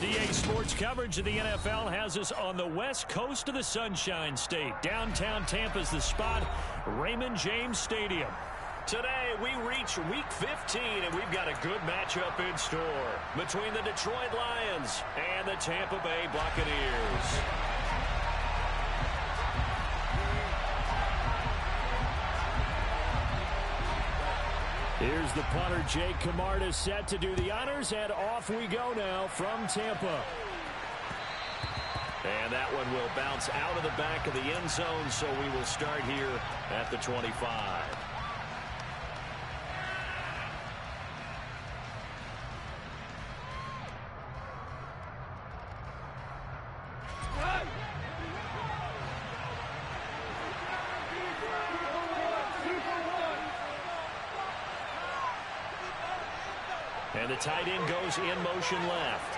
DA Sports coverage of the NFL has us on the west coast of the Sunshine State. Downtown Tampa's the spot, Raymond James Stadium. Today, we reach Week 15, and we've got a good matchup in store between the Detroit Lions and the Tampa Bay Buccaneers. Here's the punter, Jake Camarda, set to do the honors, and off we go now from Tampa. And that one will bounce out of the back of the end zone, so we will start here at the 25. And the tight end goes in motion left.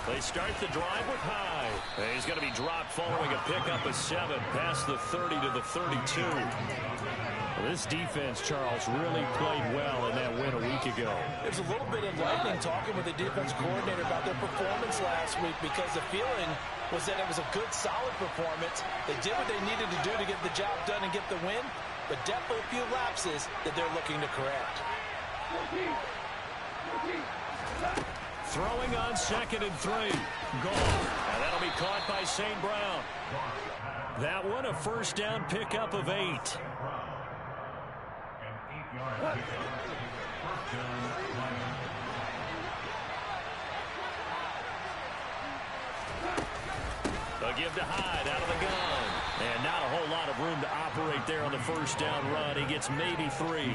They start the drive with Hyde. He's going to be dropped following a pickup of 7 past the 30 to the 32. Well, this defense, Charles, really played well in that win a week ago. There's a little bit of lightning talking with the defense coordinator about their performance last week because the feeling was that it was a good, solid performance. They did what they needed to do to get the job done and get the win. But definitely a few lapses that they're looking to correct. Throwing on 2nd and 3. Gone. And that'll be caught by St. Brown. That one a first down pickup of 8. A give to Hyde out of the gun. And not a whole lot of room to operate there on the first down run. He gets maybe 3.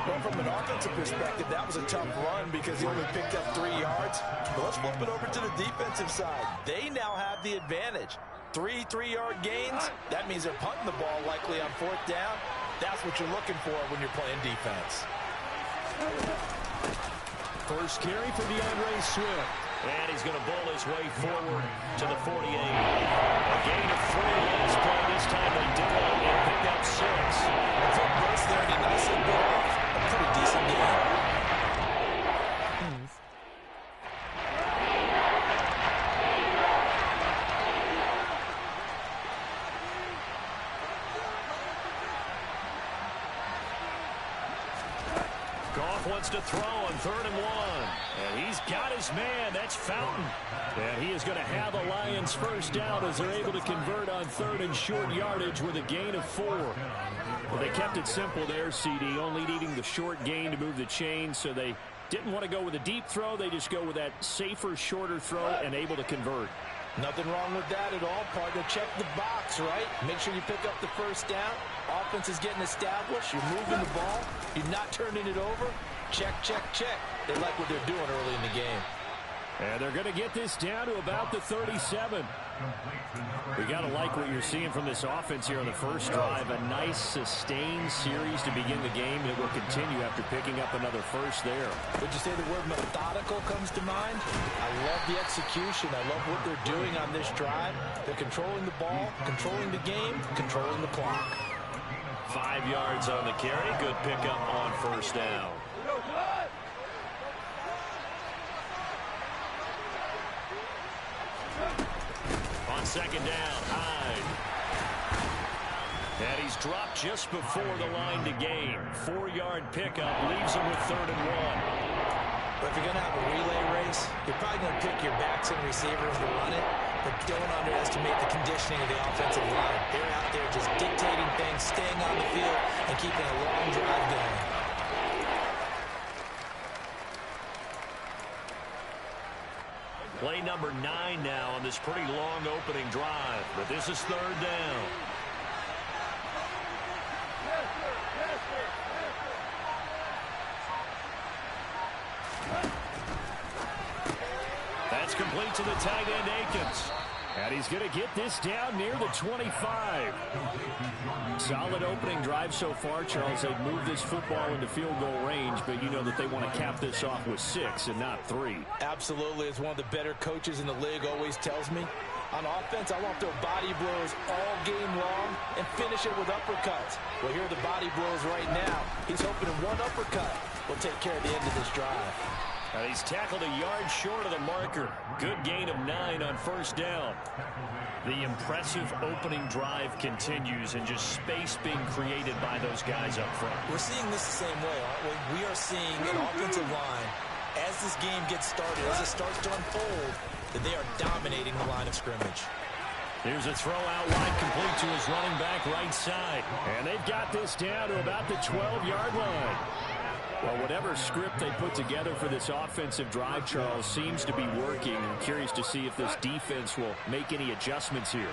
Well, from an offensive perspective, that was a tough run because he only picked up 3 yards. But let's flip it over to the defensive side. They now have the advantage. 3 3-yard gains. That means they're punting the ball likely on 4th down. That's what you're looking for when you're playing defense. First carry for DeAndre Swift. And he's going to bowl his way forward to the 48. A gain of 3 last play. This time they did it and picked up 6. A quick burst there and he nicely bit off a pretty decent game. Goff wants to throw on 3rd and 1. And he's got his man. That's Fountain. And he is going to have the Lions first down as they're able to convert on 3rd and short yardage with a gain of 4. Well, they kept it simple there, CD, only needing the short gain to move the chain, so they didn't want to go with a deep throw. They just go with that safer, shorter throw and able to convert. Nothing wrong with that at all, partner. Check the box, right? Make sure you pick up the first down. Offense is getting established. You're moving the ball. You're not turning it over. Check, check, check. They like what they're doing early in the game. And they're going to get this down to about the 37. We got to like what you're seeing from this offense here on the first drive. A nice, sustained series to begin the game. It will continue after picking up another first there. Would you say the word methodical comes to mind? I love the execution. I love what they're doing on this drive. They're controlling the ball, controlling the game, controlling the clock. 5 yards on the carry. Good pickup on first down. On 2nd down, Hyde. And he's dropped just before the line to gain. 4-yard pickup leaves him with 3rd and 1. But if you're going to have a relay race, you're probably going to pick your backs and receivers to run it. But don't underestimate the conditioning of the offensive line. They're out there just dictating things, staying on the field, and keeping a long drive going. Play number 9 now on this pretty long opening drive. But this is 3rd down. That's complete to the tight end, Akins. And he's going to get this down near the 25. Solid opening drive so far, Charles. They've moved this football into field goal range, but you know that they want to cap this off with 6 and not 3. Absolutely. As one of the better coaches in the league always tells me, On offense, I want to throw body blows all game long and finish it with uppercuts. Well, here are the body blows right now. He's hoping one uppercut will take care of the end of this drive. He's tackled a yard short of the marker. Good gain of 9 on first down. The impressive opening drive continues, and just space being created by those guys up front. We're seeing this the same way, aren't we? We are seeing an offensive line, as this game gets started, as it starts to unfold, that they are dominating the line of scrimmage. Here's a throw out wide, complete to his running back right side. And they've got this down to about the 12-yard line. Well, whatever script they put together for this offensive drive, Charles, seems to be working. I'm curious to see if this defense will make any adjustments here.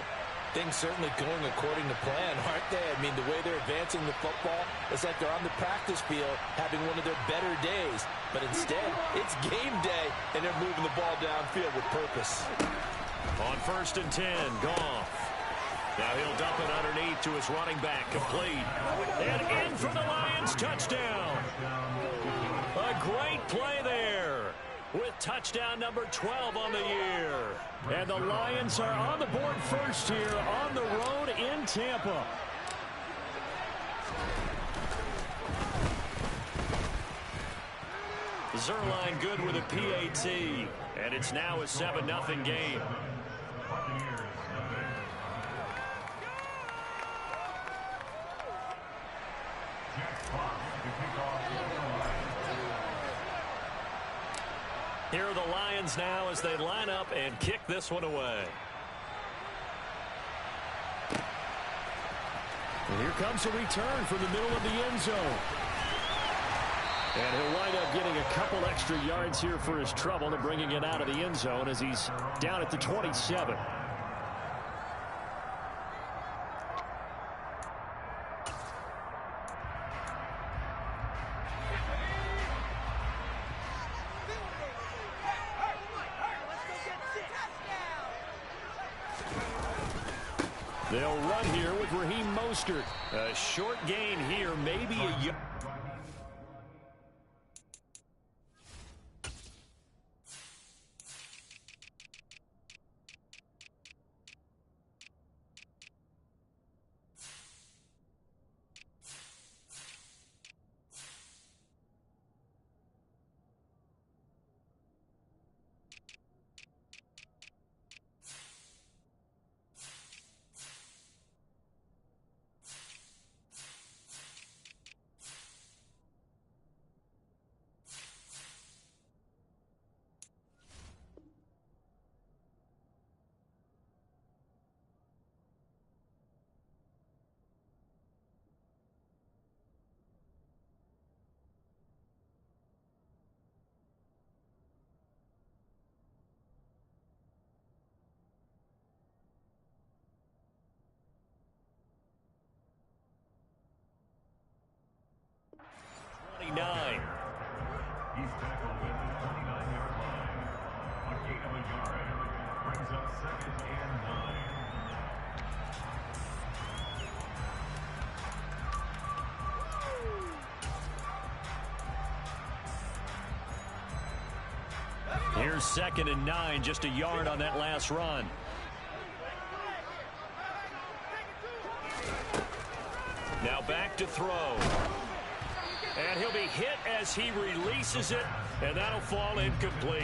Things certainly going according to plan, aren't they? I mean, the way they're advancing the football, it's like they're on the practice field having one of their better days. But instead, it's game day, and they're moving the ball downfield with purpose. On 1st and 10, Goff. Now he'll dump it underneath to his running back, complete. And in for the Lions, touchdown. A great play there with touchdown number 12 on the year. And the Lions are on the board first here on the road in Tampa. Zerline good with a PAT. And it's now a 7-0 game. Here are the Lions now as they line up and kick this one away. And here comes a return from the middle of the end zone. And he'll wind up getting a couple extra yards here for his trouble and bringing it out of the end zone as he's down at the 27. They'll run here with Raheem Mostert. A short gain here, maybe a yard. He's tackled at the 29-yard line. A gain of a yard brings up 2nd and 9. Here's 2nd and 9, just a yard on that last run. Now back to throw. And he'll be hit as he releases it, and that'll fall incomplete.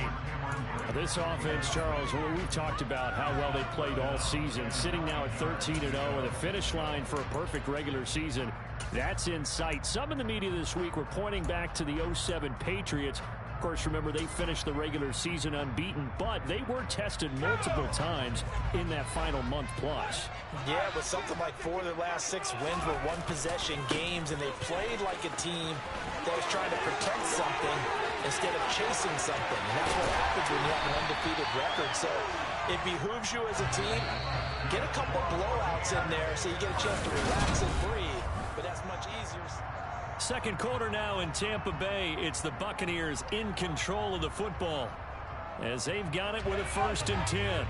This offense, Charles, we've talked about how well they played all season, sitting now at 13-0 and a finish line for a perfect regular season. That's in sight. Some in the media this week were pointing back to the 07 Patriots. Of course, remember, they finished the regular season unbeaten, but they were tested multiple times in that final month plus. Yeah, but something like 4 of their last 6 wins were one-possession games, and they played like a team that was trying to protect something instead of chasing something. And that's what happens when you have an undefeated record. So it behooves you as a team, get a couple blowouts in there so you get a chance to relax and breathe, but that's much easier. Second quarter now in Tampa Bay. It's the Buccaneers in control of the football as they've got it with a 1st and 10.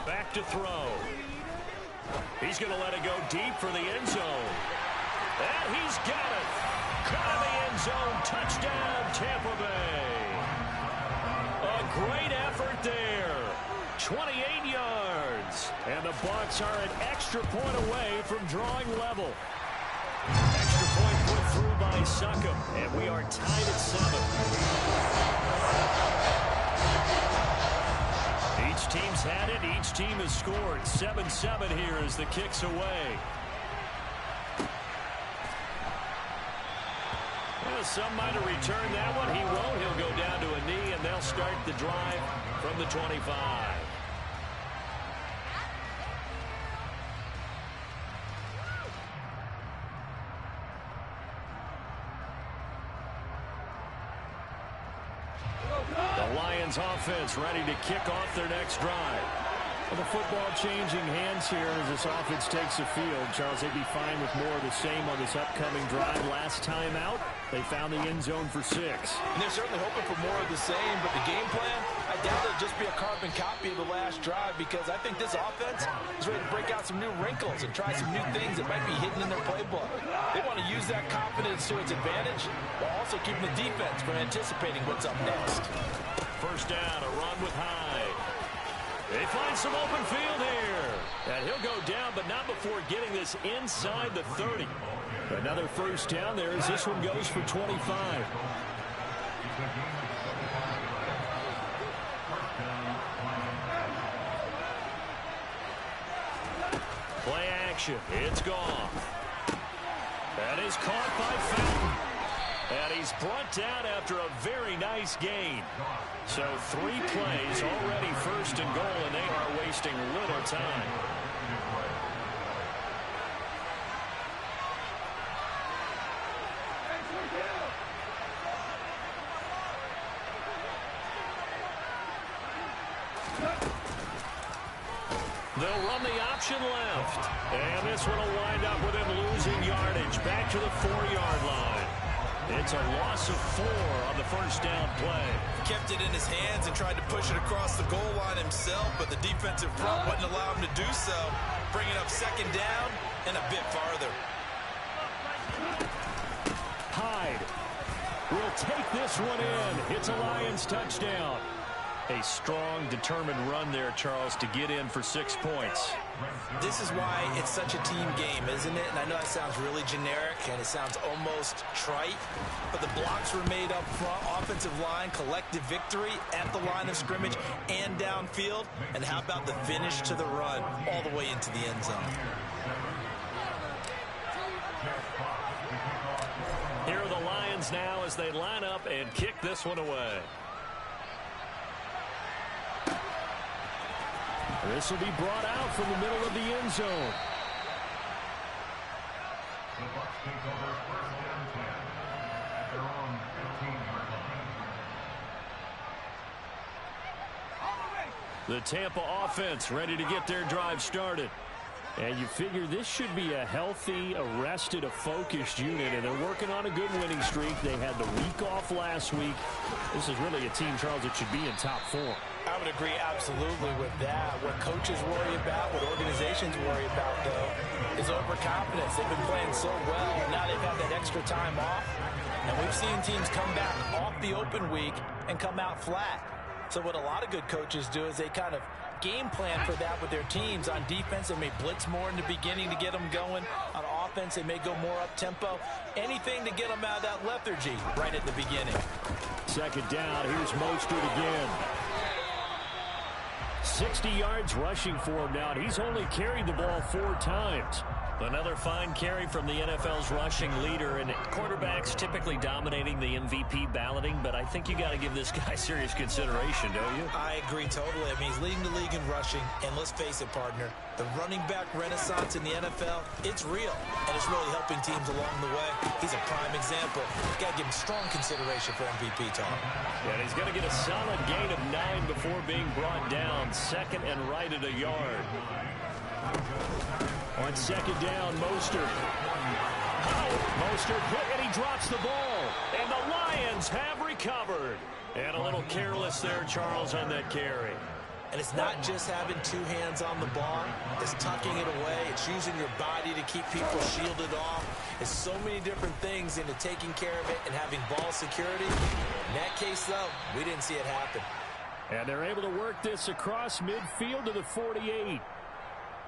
Back to throw. He's he's going to let it go deep for the end zone. And he's got it. Caught in the end zone. Touchdown, Tampa Bay. A great effort there. 28 yards. And the Bucs are an extra point away from drawing level. Extra point put through by Succop. And we are tied at 7. Each team's had it. Each team has scored. 7-7 here as the kick's away. Well, some might have returned that one. He won't. He'll go down to a knee, and they'll start the drive from the 25. The Lions offense ready to kick off their next drive. Well, the football changing hands here as this offense takes the field. Charles, they'd be fine with more of the same on this upcoming drive. Last time out, they found the end zone for 6. And they're certainly hoping for more of the same, but the game plan, I doubt it'll just be a carbon copy of the last drive, because I think this offense is ready to break out some new wrinkles and try some new things that might be hidden in their playbook. They want to use that confidence to its advantage while also keeping the defense from anticipating what's up next. First down, a run with Hyde. They find some open field here. And he'll go down, but not before getting this inside the 30. Another first down there as this one goes for 25. Play action. It's gone. That is caught by Fountain. And he's brought down after a very nice gain. So 3 plays already first and goal, and they are wasting little time. They'll run the option left. And this one will wind up with him losing yardage back to the 4-yard line. It's a loss of 4 on the first down play. Kept it in his hands and tried to push it across the goal line himself, but the defensive front wouldn't allow him to do so. Bringing up second down and a bit farther. Hyde will take this one in. It's a Lions touchdown. A strong, determined run there, Charles, to get in for 6 points. This is why it's such a team game, isn't it? And I know that sounds really generic and it sounds almost trite, but the blocks were made up front, offensive line, collective victory at the line of scrimmage and downfield. And how about the finish to the run all the way into the end zone? Here are the Lions now as they line up and kick this one away. This will be brought out from the middle of the end zone. The Bucs take over first and 10 at their own 15-yard line. The Tampa offense ready to get their drive started. And you figure this should be a healthy, a rested, a focused unit, and they're working on a good winning streak. They had the week off last week. This is really a team, Charles, that should be in top 4. I would agree absolutely with that. What coaches worry about, what organizations worry about, though, is overconfidence. They've been playing so well, and now they've had that extra time off. And we've seen teams come back off the open week and come out flat. So what a lot of good coaches do is they kind of game plan for that with their teams. On defense, they may blitz more in the beginning to get them going. On offense, they may go more up-tempo. Anything to get them out of that lethargy right at the beginning. Second down, here's Mostert again. 60 yards rushing for him now, and he's only carried the ball 4 times. Another fine carry from the NFL's rushing leader, and quarterbacks typically dominating the MVP balloting, but I think you got to give this guy serious consideration, don't you? I agree totally. I mean, he's leading the league in rushing, and let's face it, partner, the running back renaissance in the NFL, it's real, and it's really helping teams along the way. He's a prime example. Got to give him strong consideration for MVP talk. And he's going to get a solid gain of 9 before being brought down, second and right at a yard. On second down, Mostert. Mostert hit, and he drops the ball. And the Lions have recovered. And a little careless there, Charles, on that carry. And it's not just having two hands on the ball. It's tucking it away. It's using your body to keep people shielded off. It's so many different things into taking care of it and having ball security. In that case, though, we didn't see it happen. And they're able to work this across midfield to the 48.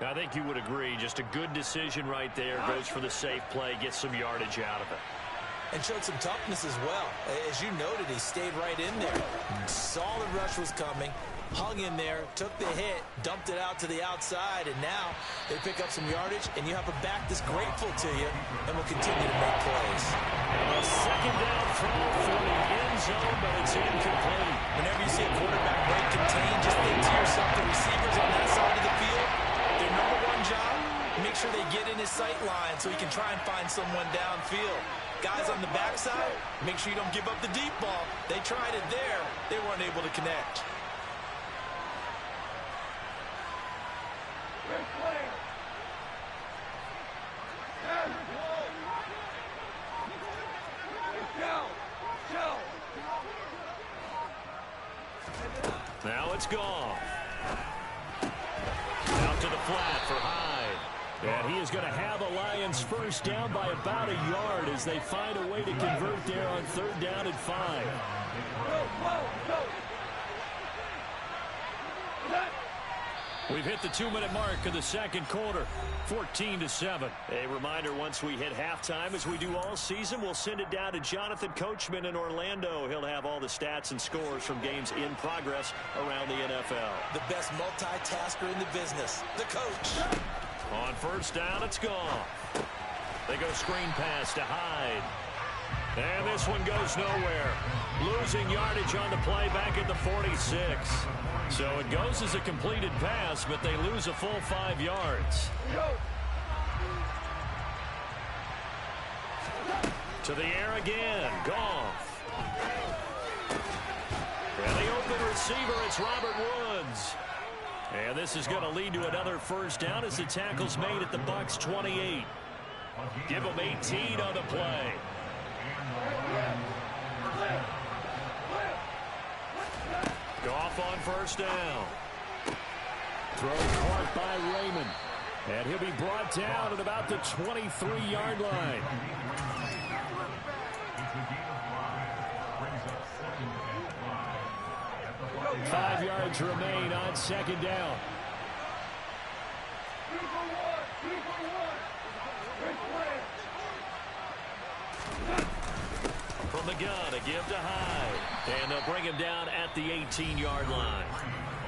I think you would agree. Just a good decision right there. Goes for the safe play, gets some yardage out of it. And showed some toughness as well. As you noted, he stayed right in there. Saw the rush was coming, hung in there, took the hit, dumped it out to the outside, and now they pick up some yardage, and you have a back that's grateful to you and will continue to make plays. A second down throw for the end zone, but it's incomplete. Whenever you see a quarterback break contain, just think to yourself, the receivers on that side of the field, their number one job, make sure they get in his sight line so he can try and find someone downfield. Guys on the backside, make sure you don't give up the deep ball. They tried it there. They weren't able to connect. Now it's gone. Out to the flat for Hyde. And he is going to have a Lions first down by about a yard as they find a way to convert there on 3rd down and 5. We've hit the 2-minute mark of the second quarter, 14-7. A reminder, once we hit halftime, as we do all season, we'll send it down to Jonathan Coachman in Orlando. He'll have all the stats and scores from games in progress around the NFL. The best multitasker in the business, the coach. On 1st down, it's gone. They go screen pass to Hyde. And this one goes nowhere. Losing yardage on the play back at the 46. So it goes as a completed pass, but they lose a full 5 yards. To the air again. Goff. And the open receiver, it's Robert Woods. And this is going to lead to another first down as the tackle's made at the Bucs 28. Give them 18 on the play. Goff on 1st down. Throw caught by Raymond. And he'll be brought down at about the 23-yard line. Five yards remain on 2nd down. From the gun, a give to Hyde. And they'll bring him down at the 18-yard line.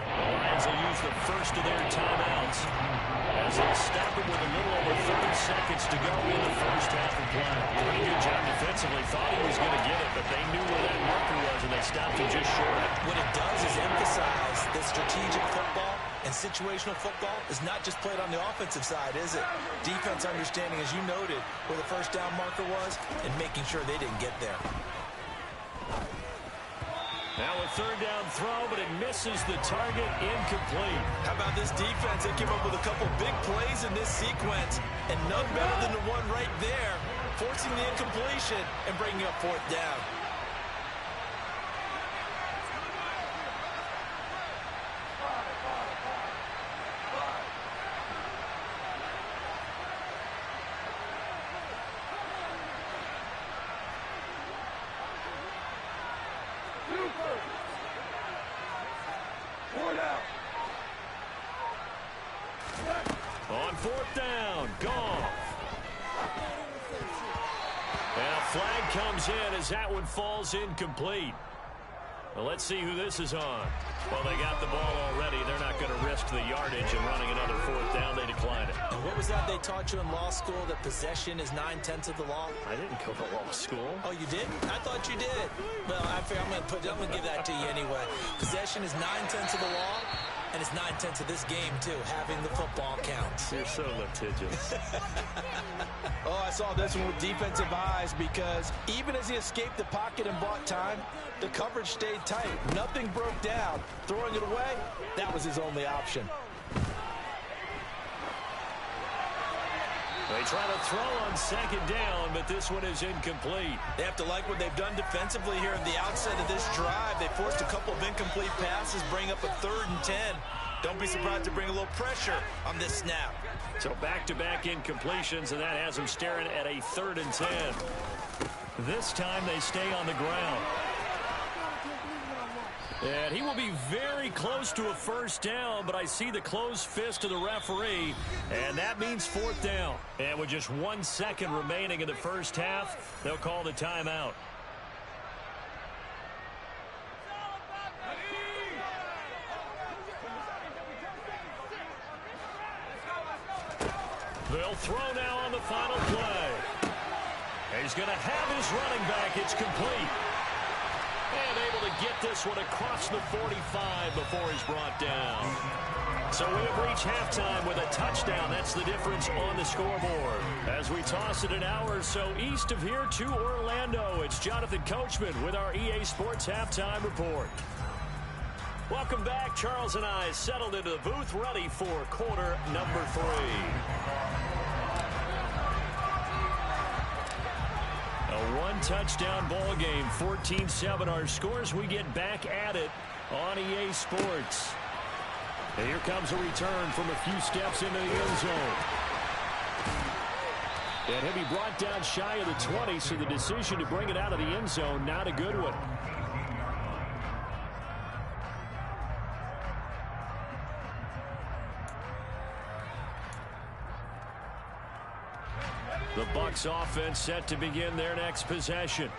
The Lions will use the first of their timeouts as they stop him with a little over 30 seconds to go in the first half of play. Pretty good job defensively. Thought he was going to get it, but they knew where that marker was, and they stopped him just short. What it does is emphasize that strategic football and situational football is not just played on the offensive side, is it? Defense understanding, as you noted, where the first down marker was and making sure they didn't get there. Now a 3rd down throw, but it misses the target, incomplete. How about this defense? They came up with a couple big plays in this sequence, and none better than the one right there, forcing the incompletion and bringing up 4th down. On 4th down, Goff. And a flag comes in as that one falls incomplete. Well, let's see who this is on. Well, they got the ball already. They're not going to risk the yardage and running another 4th down. They decline it. And what was that they taught you in law school, that possession is 9/10 of the law? I didn't go to law school. Oh, you didn't? I thought you did. Well, I'm going to give that to you anyway. Possession is 9/10 of the law, and it's 9/10 of this game, too, having the football counts. You're so litigious. Oh, I saw this one with defensive eyes, because even as he escaped the pocket and bought time, the coverage stayed tight. Nothing broke down. Throwing it away, that was his only option. They try to throw on second down, but this one is incomplete. They have to like what they've done defensively here at the outset of this drive. They forced a couple of incomplete passes, bring up a 3rd and 10. Don't be surprised to bring a little pressure on this snap. So back-to-back incompletions, and that has them staring at a 3rd and 10. This time they stay on the ground. And he will be very close to a first down, but I see the closed fist of the referee, and that means 4th down. And with just 1 second remaining in the first half, they'll call the timeout. They'll throw now on the final play. He's going to have his running back. It's complete. And able to get this one across the 45 before he's brought down. So we have reached halftime with a touchdown. That's the difference on the scoreboard. As we toss it an hour or so east of here to Orlando, it's Jonathan Coachman with our EA Sports Halftime Report. Welcome back. Charles and I settled into the booth ready for quarter number 3. A 1-touchdown ball game, 14-7 our scores. We get back at it on EA Sports. And here comes a return from a few steps into the end zone. And he'll be brought down shy of the 20, so the decision to bring it out of the end zone, not a good one. The Bucs offense set to begin their next possession.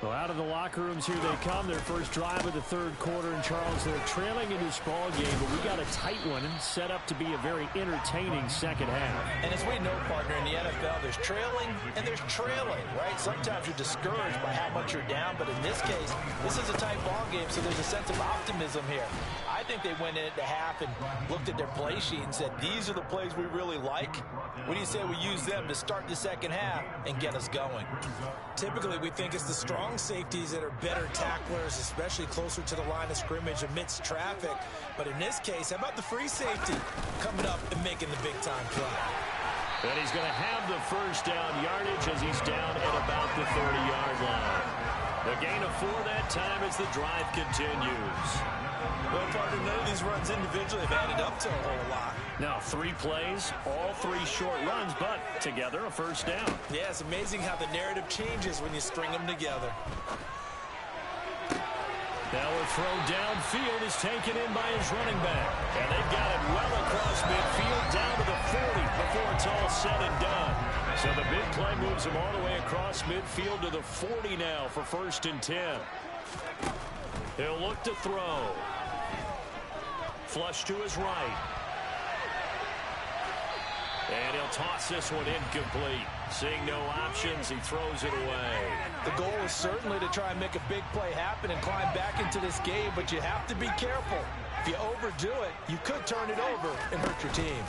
Well, out of the locker rooms here they come. Their first drive of the 3rd quarter. And Charles, they're trailing in this ball game, but we got a tight one and set up to be a very entertaining second half. And as we know, partner, in the NFL, there's trailing and there's trailing, right? Sometimes you're discouraged by how much you're down, but in this case, this is a tight ball game, so there's a sense of optimism here. I think they went into half and looked at their play sheet and said, these are the plays we really like. What do you say we use them to start the second half and get us going? Typically, we think it's the strong safeties that are better tacklers, especially closer to the line of scrimmage amidst traffic. But in this case, how about the free safety coming up and making the big-time play? And he's going to have the first down yardage as he's down at about the 30-yard line. The gain of 4 that time as the drive continues. Well, partner, none of these runs individually have added up to a whole lot. Now 3 plays, all 3 short runs, but together a first down. Yeah, it's amazing how the narrative changes when you string them together. Now a throw downfield is taken in by his running back. And they've got it well across midfield down to the 40 before it's all said and done. So the big play moves him all the way across midfield to the 40 now for 1st and 10. He'll look to throw. Flush to his right. And he'll toss this one incomplete. Seeing no options, he throws it away. The goal is certainly to try and make a big play happen and climb back into this game, but you have to be careful. If you overdo it, you could turn it over and hurt your team.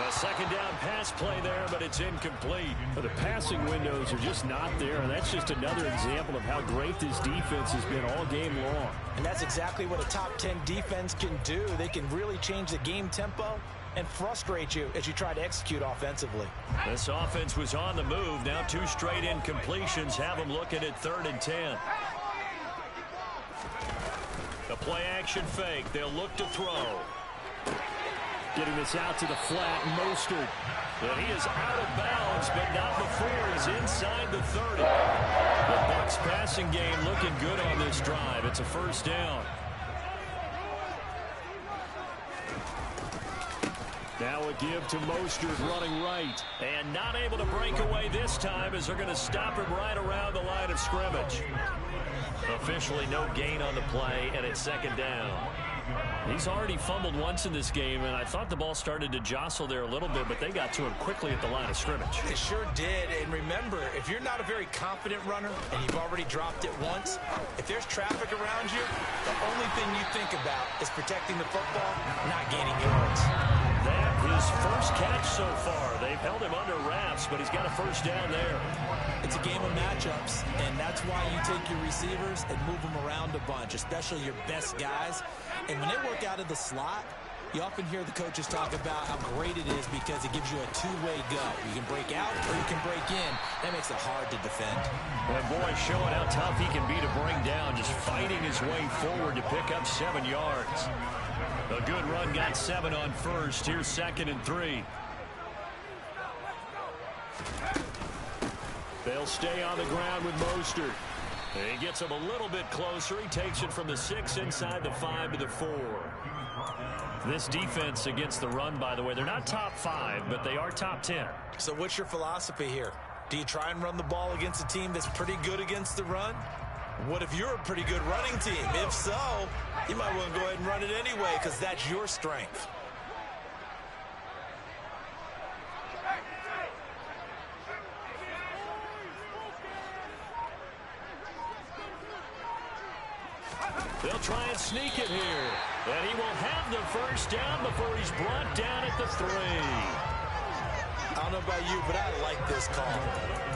A second down pass play there, but it's incomplete. The passing windows are just not there, and that's just another example of how great this defense has been all game long. And that's exactly what a top 10 defense can do. They can really change the game tempo and frustrate you as you try to execute offensively. This offense was on the move. Now 2 straight incompletions have them looking at 3rd and 10. The play action fake. They'll look to throw. Getting this out to the flat, Mostert. And he is out of bounds, but not before he's inside the 30. The Bucs passing game looking good on this drive. It's a first down. Now a give to Mostert running right. And not able to break away this time as they're going to stop him right around the line of scrimmage. Officially no gain on the play, and it's second down. He's already fumbled once in this game, and I thought the ball started to jostle there a little bit, but they got to him quickly at the line of scrimmage. It sure did, and remember, if you're not a very confident runner and you've already dropped it once, if there's traffic around you, the only thing you think about is protecting the football, not gaining yards. That his first catch so far. They've held him under wraps, but he's got a first down there. It's a game of matchups, and that's why you take your receivers and move them around a bunch, especially your best guys. And when they work out of the slot, you often hear the coaches talk about how great it is because it gives you a two-way go. You can break out or you can break in. That makes it hard to defend. And boy, showing how tough he can be to bring down, just fighting his way forward to pick up 7 yards. A good run, got 7 on first. Here's 2nd and 3. They'll stay on the ground with Mostert. He gets him a little bit closer. He takes it from the 6 inside the 5 to the 4. This defense against the run, by the way, they're not top 5, but they are top 10. So what's your philosophy here? Do you try and run the ball against a team that's pretty good against the run? What if you're a pretty good running team? If so, you might want to go ahead and run it anyway because that's your strength. They'll try and sneak it here. And he will have the first down before he's brought down at the 3. I don't know about you, but I like this call.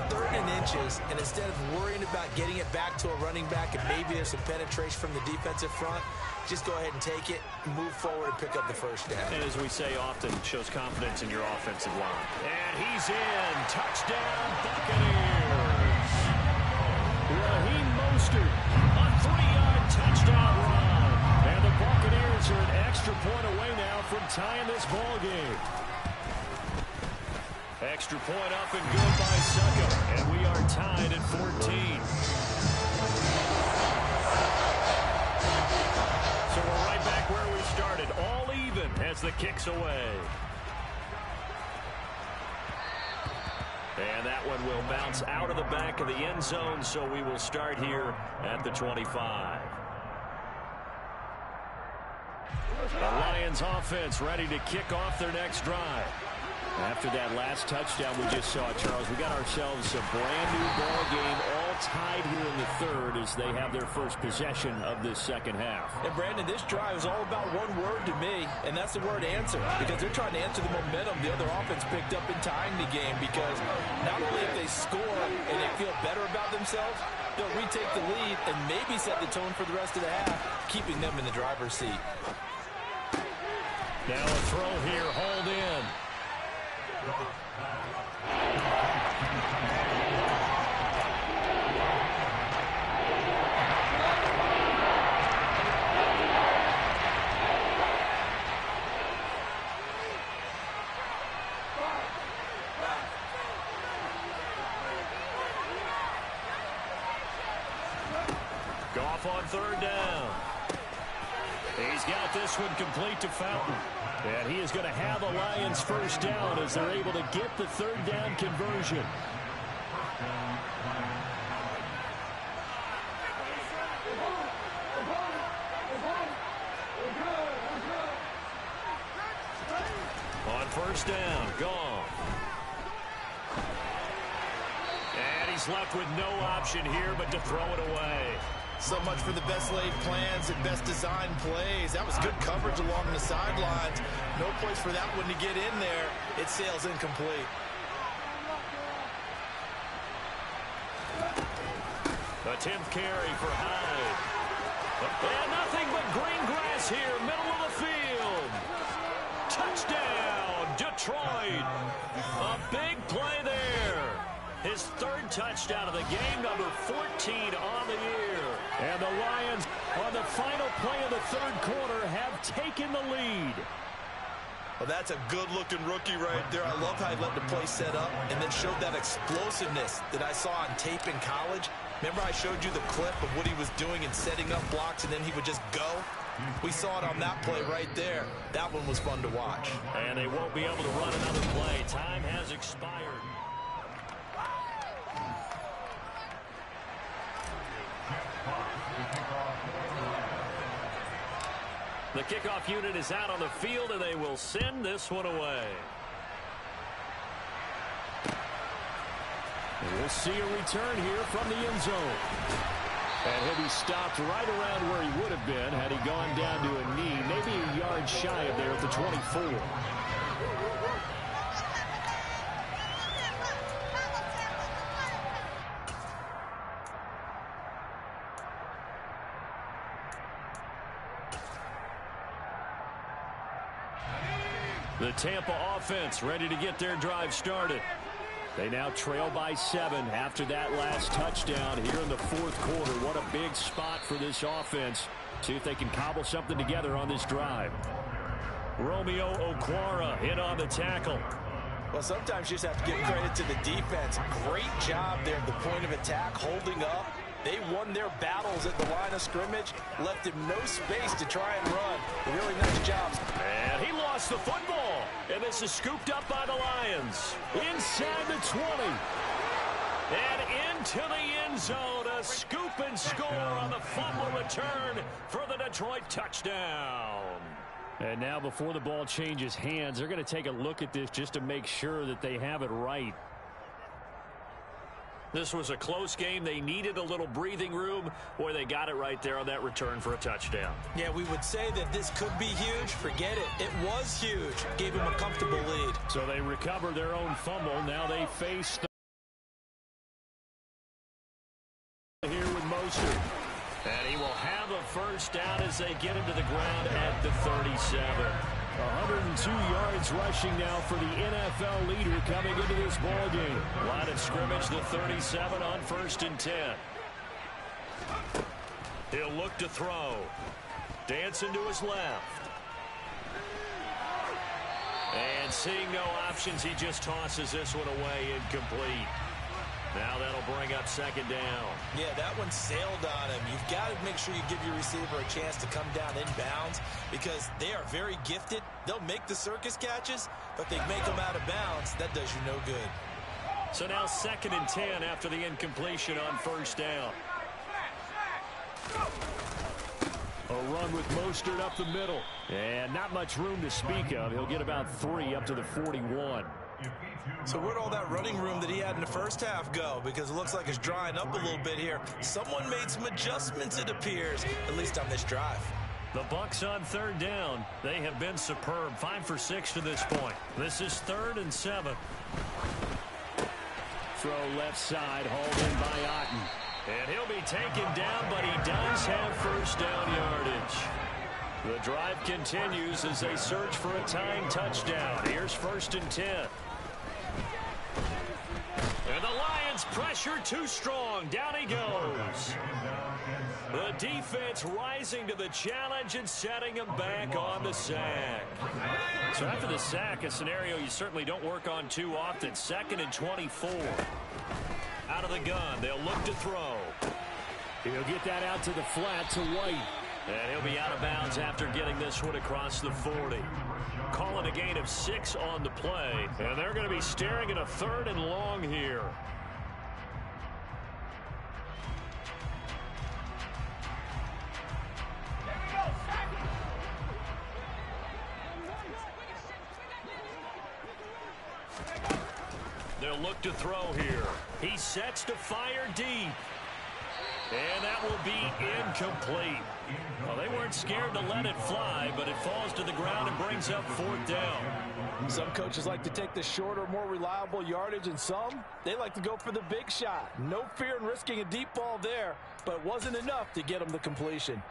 3rd and inches, and instead of worrying about getting it back to a running back and maybe there's some penetration from the defensive front, just go ahead and take it, move forward, and pick up the first down. And as we say often, shows confidence in your offensive line. And he's in. Touchdown, Buccaneers. Raheem Mostert, a 3-yard touchdown run. And the Buccaneers are an extra point away now from tying this ball game. Extra point up and good by Succo. And we are tied at 14. So we're right back where we started. All even as the kick's away. And that one will bounce out of the back of the end zone, so we will start here at the 25. The Lions offense ready to kick off their next drive. After that last touchdown we just saw, Charles, we got ourselves a brand new ball game, all tied here in the 3rd as they have their first possession of this second half. And Brandon, this drive is all about one word to me, and that's the word answer, because they're trying to answer the momentum the other offense picked up in tying the game, because not only if they score and they feel better about themselves, they'll retake the lead and maybe set the tone for the rest of the half, keeping them in the driver's seat. Now a throw here, hauled in. Goff on 3rd down. He's got this one complete to Fountain. And he is going to have the Lions first down as they're able to get the 3rd down conversion. On 1st down, Goff. And he's left with no option here but to throw it away. So much for the best laid plans and best designed plays. That was good coverage along the sidelines. No place for that one to get in there. It sails incomplete. Attempt carry for Hyde. And nothing but green grass here, middle of the field. Touchdown, Detroit. A big play there. His 3rd touchdown of the game, number 14 on the year. And the Lions, on the final play of the 3rd quarter, have taken the lead. Well, that's a good-looking rookie right there. I love how he let the play set up and then showed that explosiveness that I saw on tape in college. Remember I showed you the clip of what he was doing and setting up blocks, and then he would just go? We saw it on that play right there. That one was fun to watch. And they won't be able to run another play. Time has expired. The kickoff unit is out on the field, and they will send this one away. We'll see a return here from the end zone. And he'll be stopped right around where he would have been had he gone down to a knee, maybe a yard shy of there at the 24. The Tampa offense ready to get their drive started. They now trail by 7 after that last touchdown here in the fourth quarter. What a big spot for this offense. See if they can cobble something together on this drive. Romeo Okwara in on the tackle. Well, sometimes you just have to give credit to the defense. Great job there at the point of attack, holding up. They won their battles at the line of scrimmage, left him no space to try and run. Really nice job. And he lost the football. And this is scooped up by the Lions. Inside the 20. And into the end zone. A scoop and score on the fumble return for the Detroit touchdown. And now before the ball changes hands, they're going to take a look at this just to make sure that they have it right. This was a close game. They needed a little breathing room. Boy, they got it right there on that return for a touchdown. Yeah, we would say that this could be huge. Forget it. It was huge. Gave them a comfortable lead. So they recover their own fumble. Now they face here with Mostert. And he will have a first down as they get into the ground at the 37. 102 yards rushing now for the NFL leader coming into this ball game. Line of scrimmage, the 37 on 1st and 10. He'll look to throw. Dancing to his left. And seeing no options, he just tosses this one away, incomplete. Now that'll bring up 2nd down. Yeah, that one sailed on him. You've got to make sure you give your receiver a chance to come down inbounds because they are very gifted. They'll make the circus catches, but they make them out of bounds. That does you no good. So now 2nd and 10 after the incompletion on 1st down. A run with Mostert up the middle. And not much room to speak of. He'll get about 3 up to the 41. So where'd all that running room that he had in the first half go? Because it looks like it's drying up a little bit here. Someone made some adjustments, it appears, at least on this drive. The Bucks on 3rd down. They have been superb. 5 for 6 to this point. This is 3rd and 7. Throw left side, hauled in by Otten. And he'll be taken down, but he does have first down yardage. The drive continues as they search for a tying touchdown. Here's 1st and 10. And the Lions pressure too strong. Down he goes. The defense rising to the challenge and setting him back on the sack. So after the sack, a scenario you certainly don't work on too often. 2nd and 24. Out of the gun, they'll look to throw. He'll get that out to the flat to White. And he'll be out of bounds after getting this one across the 40. Calling a gain of 6 on the play. And they're going to be staring at a 3rd and long here. They'll look to throw here. He sets to fire deep. And that will be incomplete. Well, they weren't scared to let it fly, but it falls to the ground and brings up 4th down. Some coaches like to take the shorter, more reliable yardage, and some, they like to go for the big shot. No fear in risking a deep ball there, but it wasn't enough to get them the completion.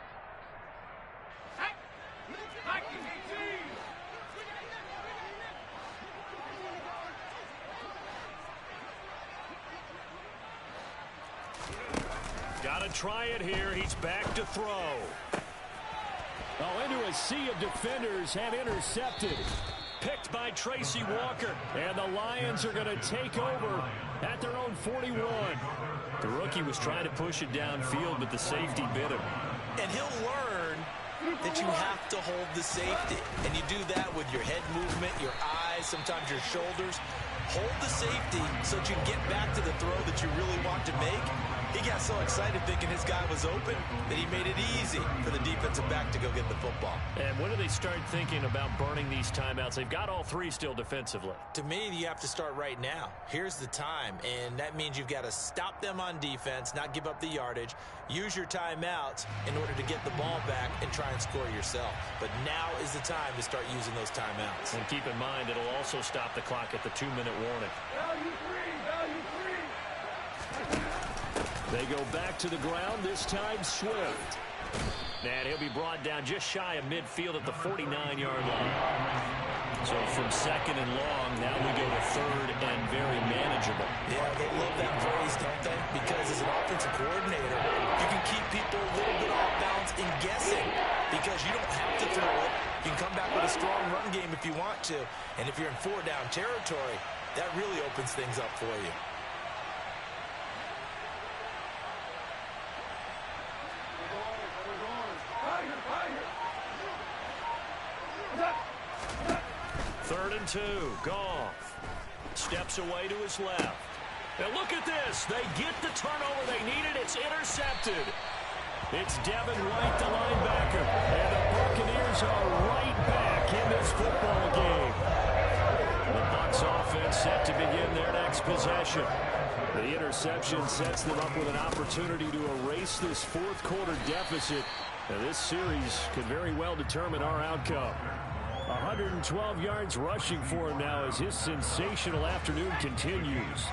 Got to try it here. He's back to throw. Oh, into a sea of defenders and intercepted. Picked by Tracy Walker. And the Lions are going to take over at their own 41. The rookie was trying to push it downfield, but the safety bit him. And he'll learn that you have to hold the safety. And you do that with your head movement, your eyes, sometimes your shoulders. Hold the safety so that you can get back to the throw that you really want to make. He got so excited thinking his guy was open that he made it easy for the defensive back to go get the football. And when do they start thinking about burning these timeouts? They've got all 3 still defensively. To me, you have to start right now. Here's the time, and that means you've got to stop them on defense, not give up the yardage, use your timeouts in order to get the ball back and try and score yourself. But now is the time to start using those timeouts. And keep in mind, it'll also stop the clock at the 2-minute warning. They go back to the ground, this time Swift. And he'll be brought down just shy of midfield at the 49-yard line. So from second and long, now we go to third and very manageable. Yeah, they love that phrase, don't they? Because as an offensive coordinator, you can keep people a little bit off balance and guessing because you don't have to throw it. You can come back with a strong run game if you want to. And if you're in four-down territory, that really opens things up for you. Third and 2, Goff steps away to his left. And look at this. They get the turnover they needed. It's intercepted. It's Devin White, the linebacker. And the Buccaneers are right back in this football game. The Bucs offense set to begin their next possession. The interception sets them up with an opportunity to erase this fourth quarter deficit. And this series could very well determine our outcome. 112 yards rushing for him now as his sensational afternoon continues.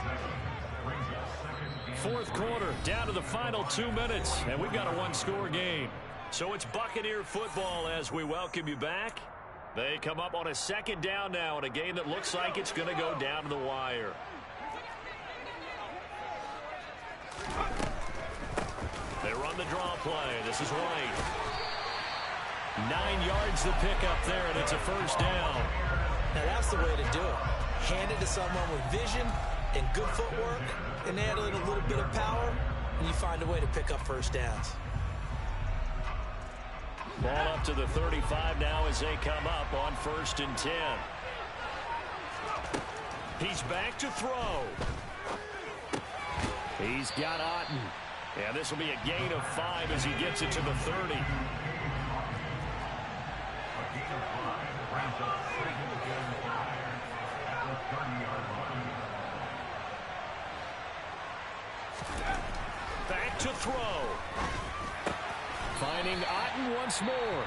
Fourth quarter, down to the final 2 minutes, and we've got a one-score game. So it's Buccaneer football as we welcome you back. They come up on a second down now in a game that looks like it's going to go down to the wire. They run the draw play. This is White. 9 yards to pick up there, and it's a first down. Now that's the way to do it. Hand it to someone with vision and good footwork, and add in a little bit of power, and you find a way to pick up first downs. Ball up to the 35 now as they come up on 1st and 10. He's back to throw. He's got Otten. And this will be a gain of 5 as he gets it to the 30. Back to throw. Finding Otten once more.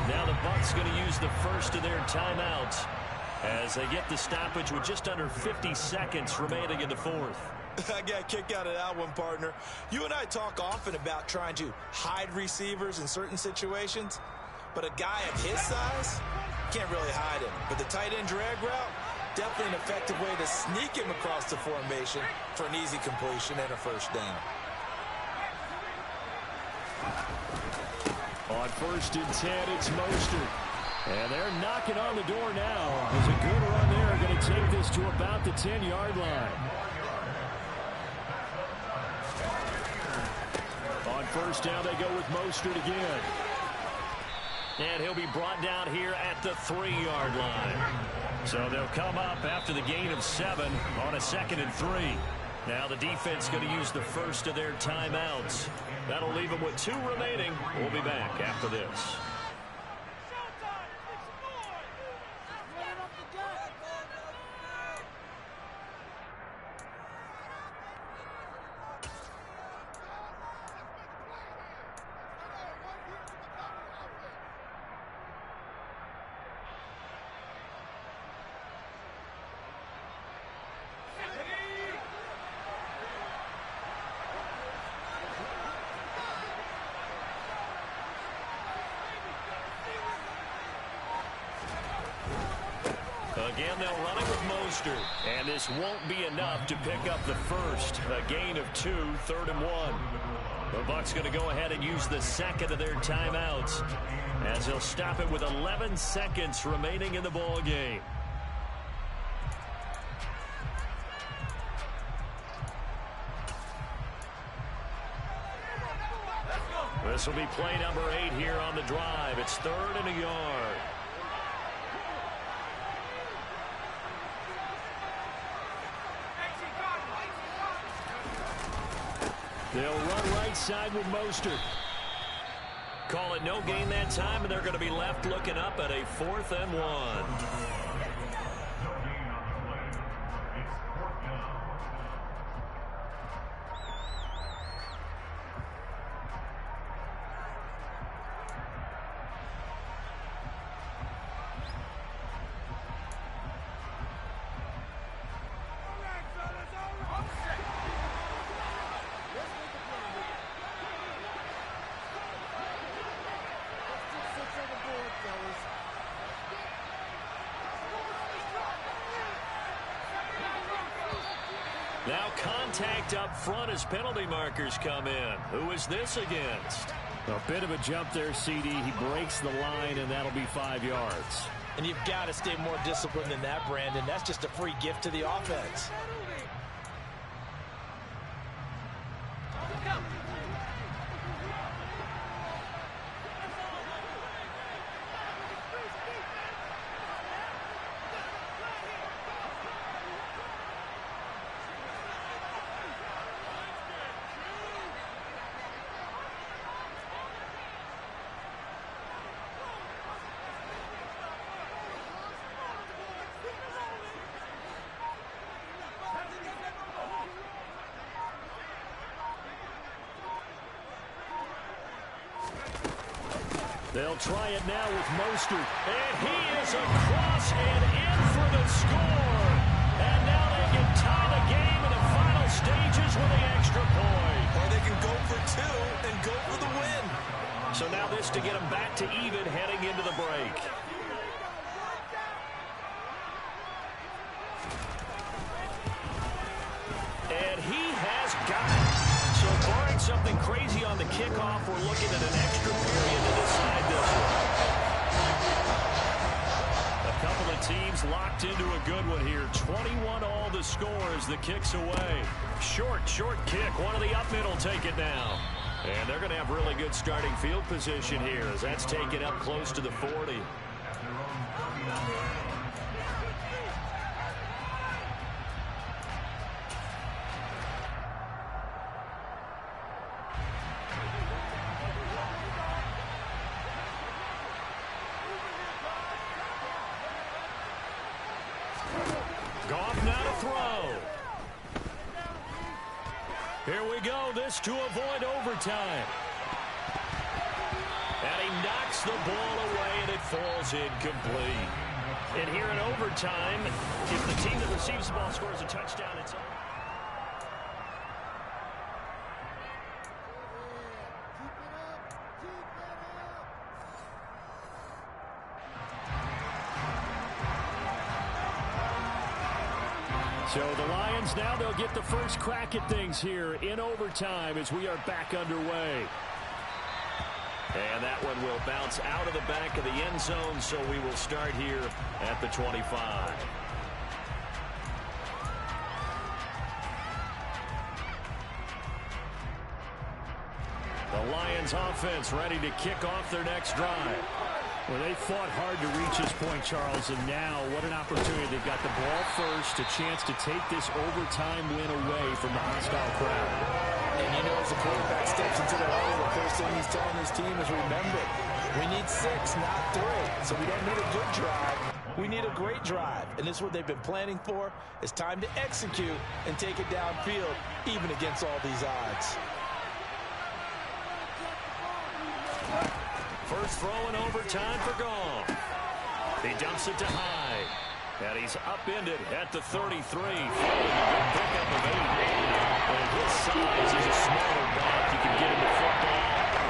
Now the Bucs going to use the first of their timeouts as they get the stoppage with just under 50 seconds remaining in the fourth. I got a kick out of that one, partner. You and I talk often about trying to hide receivers in certain situations, but a guy of his size can't really hide him. But the tight end drag route, definitely an effective way to sneak him across the formation for an easy completion and a first down. On 1st and 10, it's Mostert. And they're knocking on the door now. There's a good run there. Going to take this to about the 10-yard line. On 1st down, they go with Mostert again. And he'll be brought down here at the 3-yard line. So they'll come up after the gain of 7 on a 2nd and 3. Now the defense going to use the first of their timeouts. That'll leave them with 2 remaining. We'll be back after this. Again, they'll run it with Mostert. And this won't be enough to pick up the first. A gain of 2, 3rd and 1. The Bucs going to go ahead and use the second of their timeouts as they'll stop it with 11 seconds remaining in the ball game. This will be play number 8 here on the drive. It's 3rd and a yard. They'll run right side with Mostert. Call it no gain that time, and they're going to be left looking up at a 4th and 1. Now contact up front as penalty markers come in. Who is this against? A bit of a jump there, CD. He breaks the line, and that'll be 5 yards. And you've got to stay more disciplined than that, Brandon. That's just a free gift to the offense. They'll try it now with Mostert. And he is across and in for the score. And now they can tie the game in the final stages with the extra point. Or they can go for 2 and go for the win. So now this to get them back to even heading into the break. And he has got it. So barring something crazy on the kickoff, we're looking at an extra period to decide this one. A couple of teams locked into a good one here. 21 all the score as the kick's away. Short kick. One of the up middle take it now. And they're going to have really good starting field position here as that's taken up close to the 40. Goff now to throw. Here we go. This to avoid overtime. And he knocks the ball away, and it falls incomplete. And here in overtime, if the team that receives the ball scores a touchdown, it's over. So the Lions now, they'll get the first crack at things here in overtime as we are back underway. And that one will bounce out of the back of the end zone, so we will start here at the 25. The Lions offense ready to kick off their next drive. Well, they fought hard to reach this point, Charles, and now what an opportunity. They've got the ball first, a chance to take this overtime win away from the hostile crowd. And you know, as the quarterback steps into the huddle, the first thing he's telling his team is, remember, we need 6, not 3. So we don't need a good drive. We need a great drive. And this is what they've been planning for. It's time to execute and take it downfield, even against all these odds. First throw in overtime for Goff. He dumps it to Hyde. And he's upended at the 33. Following a good pickup of 8. And his size is a smaller back. You can get him the football.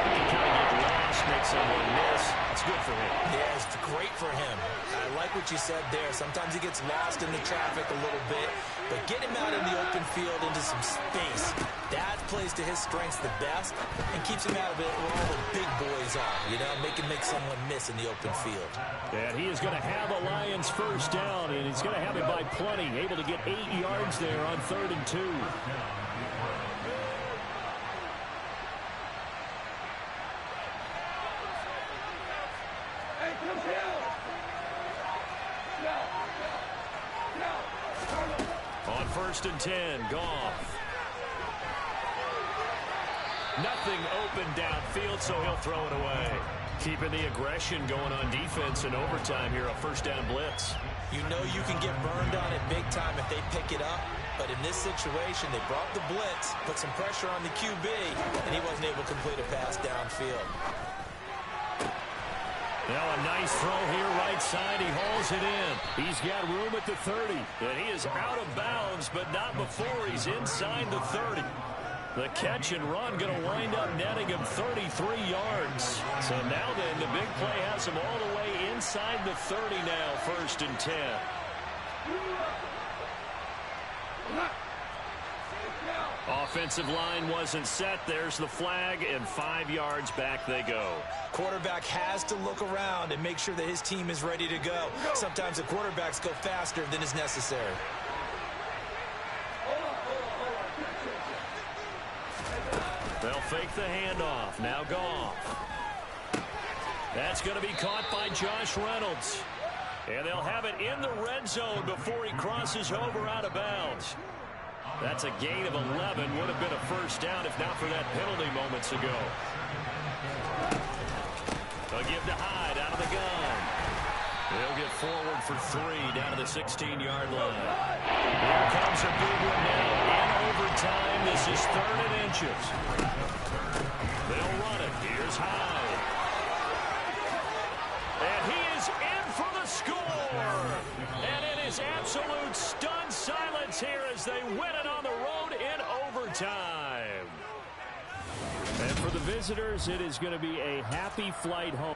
He can kind of get lost, make someone miss. It's good for him. Yeah, it's great for him. I like what you said there. Sometimes he gets lost in the traffic a little bit. But get him out in the open field into some space. That plays to his strengths the best and keeps him out of it where all the big boys are. You know, make someone miss in the open field. And he is going to have a Lions first down, and he's going to have it by plenty. Able to get 8 yards there on 3rd and 2. On 1st and 10, Goff. Nothing open downfield, so he'll throw it away. Keeping the aggression going on defense in overtime here, a first down blitz. You know you can get burned on it big time if they pick it up. But in this situation, they brought the blitz, put some pressure on the QB, and he wasn't able to complete a pass downfield. Now a nice throw here right side. He hauls it in. He's got room at the 30. And he is out of bounds, but not before he's inside the 30. The catch and run going to wind up netting him 33 yards. So now then, the big play has him all the way inside the 30 now, 1st and 10. Offensive line wasn't set. There's the flag, and 5 yards back they go. Quarterback has to look around and make sure that his team is ready to go. Sometimes the quarterbacks go faster than is necessary. They'll fake the handoff. Now Goff. That's going to be caught by Josh Reynolds. And they'll have it in the red zone before he crosses over out of bounds. That's a gain of 11. Would have been a first down if not for that penalty moments ago. They'll give to Hyde out of the gun. They'll get forward for 3 down to the 16-yard line. Here comes a big one now in overtime. This is 3rd and inches. They'll run it. Here's Hyde. And he is in for the score. And it is absolute stunned silence here as they win it on the road in overtime. And for the visitors, it is going to be a happy flight home.